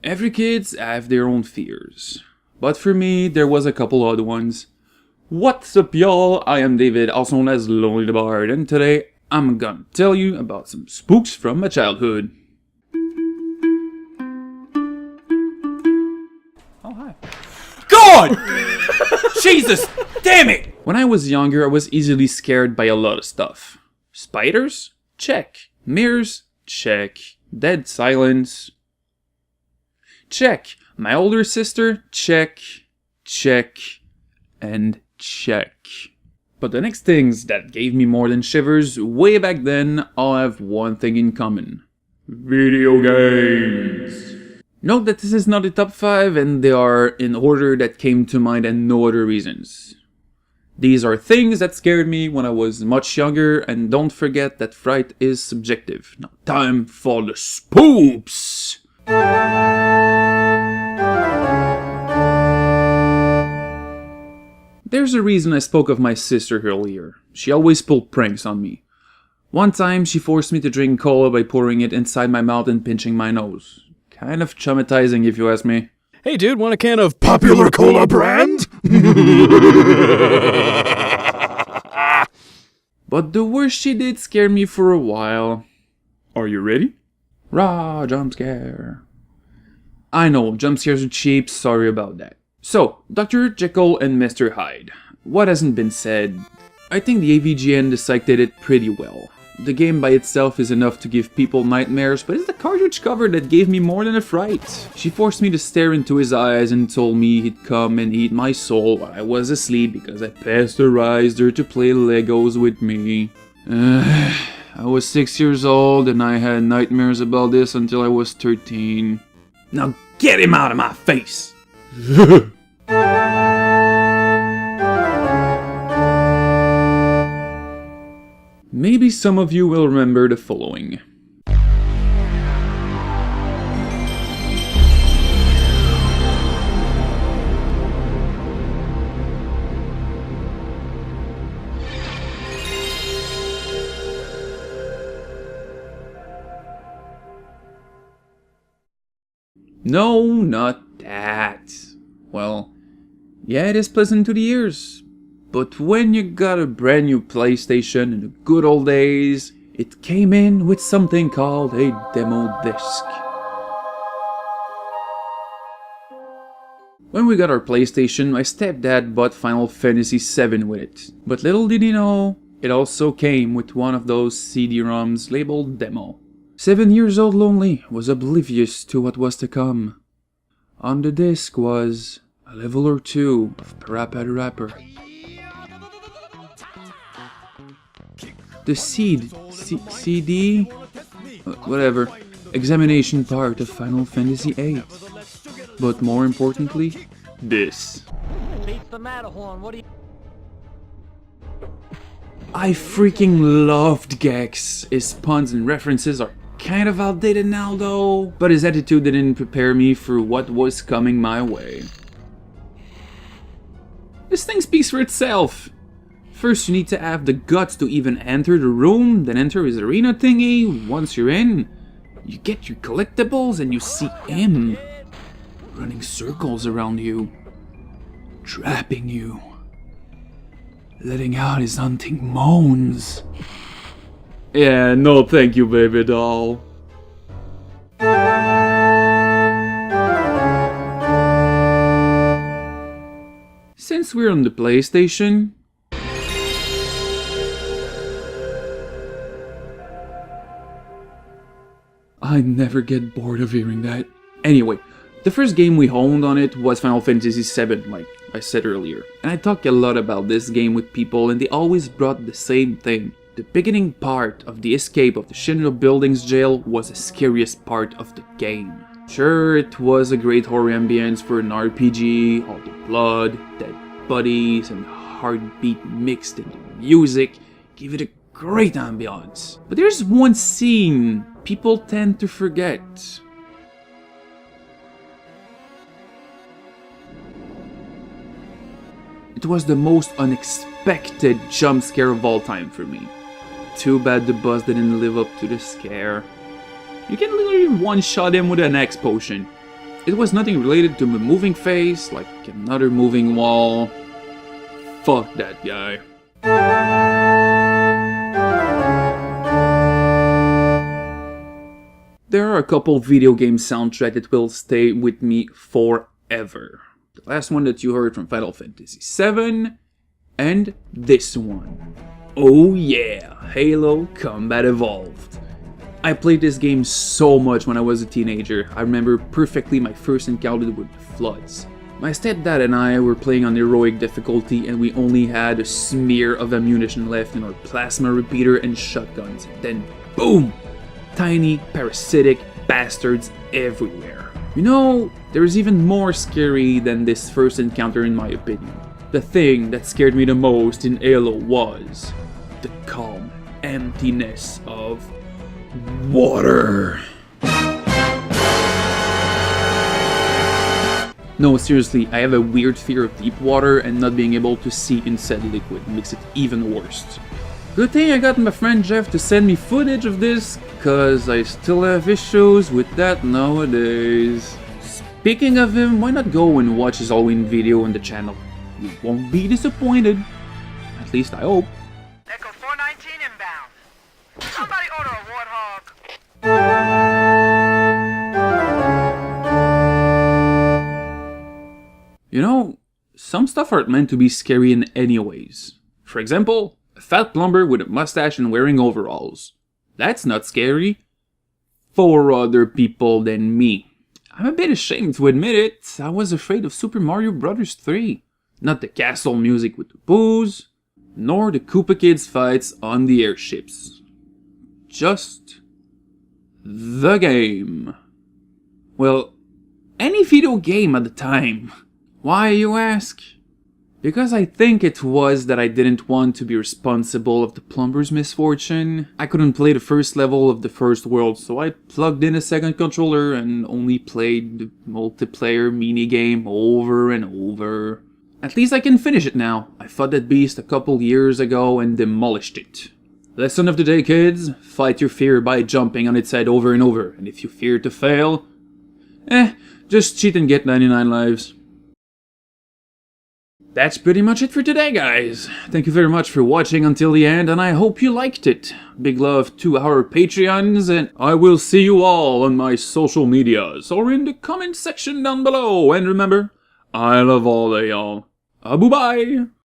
Every kids have their own fears. But for me, there was a couple odd ones. What's up, y'all? I am David, also known as Lonely the Bard, and today I'm gonna tell you about some spooks from my childhood. Oh, hi. God! Jesus! Damn it! When I was younger, I was easily scared by a lot of stuff. Spiders? Check. Mirrors? Check. Dead silence? Check. My older sister? Check. Check. And check. But the next things that gave me more than shivers way back then all have one thing in common. Video games. Note that this is not a top 5 and they are in order that came to mind and no other reasons. These are things that scared me when I was much younger, and don't forget that fright is subjective. Now time for the spoops! There's a reason I spoke of my sister earlier. She always pulled pranks on me. One time she forced me to drink cola by pouring it inside my mouth and pinching my nose. Kind of traumatizing if you ask me. Hey dude, want a can of popular cola brand? But the worst she did scare me for a while. Are you ready? Rah, jump scare. I know, jump scares are cheap, sorry about that. So, Dr. Jekyll and Mr. Hyde. What hasn't been said? I think the AVGN dissected it pretty well. The game by itself is enough to give people nightmares, but it's the cartridge cover that gave me more than a fright. She forced me to stare into his eyes and told me he'd come and eat my soul while I was asleep because I pasteurized her to play Legos with me. I was 6 years old and I had nightmares about this until I was 13. Now get him out of my face! Maybe some of you will remember the following. No, not that. Well, yeah, it is pleasant to the ears. But when you got a brand new PlayStation in the good old days, it came in with something called a demo disc. When we got our PlayStation, my stepdad bought Final Fantasy VII with it. But little did he know, it also came with one of those CD-ROMs labeled demo. 7 years old Lonely was oblivious to what was to come. On the disc was a level or two of Parappa the Rapper. The CD, whatever, examination part of Final Fantasy VIII. But more importantly, this. I freaking loved Gex. His puns and references are kind of outdated now though, but his attitude didn't prepare me for what was coming my way. This thing speaks for itself. First, you need to have the guts to even enter the room, then enter his arena thingy. Once you're in, you get your collectibles and you see him running circles around you, trapping you, letting out his hunting moans. Yeah, no thank you, baby doll. Since we're on the PlayStation, I never get bored of hearing that. Anyway, the first game we owned on it was Final Fantasy VII, like I said earlier. And I talk a lot about this game with people and they always brought the same thing. The beginning part of the escape of the Shinra Buildings jail was the scariest part of the game. Sure, it was a great horror ambience for an RPG, all the blood, dead bodies, and heartbeat mixed into music give it a great ambience. But there's one scene people tend to forget. It was the most unexpected jump scare of all time for me. Too bad the boss didn't live up to the scare. You can literally one-shot him with an X potion. It was nothing related to a moving face, like another moving wall. Fuck that guy. There are a couple video game soundtracks that will stay with me forever. The last one that you heard from Final Fantasy VII, and this one. Oh yeah, Halo Combat Evolved. I played this game so much when I was a teenager. I remember perfectly my first encounter with the Floods. My stepdad and I were playing on heroic difficulty and we only had a smear of ammunition left in our plasma repeater and shotguns. Then boom! Tiny, parasitic bastards everywhere. You know, there's even more scary than this first encounter in my opinion. The thing that scared me the most in Halo was the calm emptiness of water. No, seriously, I have a weird fear of deep water, and not being able to see inside liquid makes it even worse. Good thing I got my friend Jeff to send me footage of this, cause I still have issues with that nowadays. Speaking of him, why not go and watch his Halloween video on the channel? You won't be disappointed. At least I hope. Echo 419 inbound. Somebody order a warthog. You know, some stuff aren't meant to be scary in any ways. For example, a fat plumber with a mustache and wearing overalls. That's not scary. For other people than me. I'm a bit ashamed to admit it, I was afraid of Super Mario Bros. 3. Not the castle music with the booze, nor the Koopa Kids fights on the airships. Just the game. Well, any video game at the time. Why, you ask? Because I think it was that I didn't want to be responsible of the plumber's misfortune. I couldn't play the first level of the first world, so I plugged in a second controller and only played the multiplayer minigame over and over. At least I can finish it now. I fought that beast a couple years ago and demolished it. Lesson of the day, kids. Fight your fear by jumping on its head over and over. And if you fear to fail, just cheat and get 99 lives. That's pretty much it for today, guys. Thank you very much for watching until the end, and I hope you liked it. Big love to our Patreons, and I will see you all on my social medias or in the comment section down below. And remember, I love all of y'all. Bye-bye!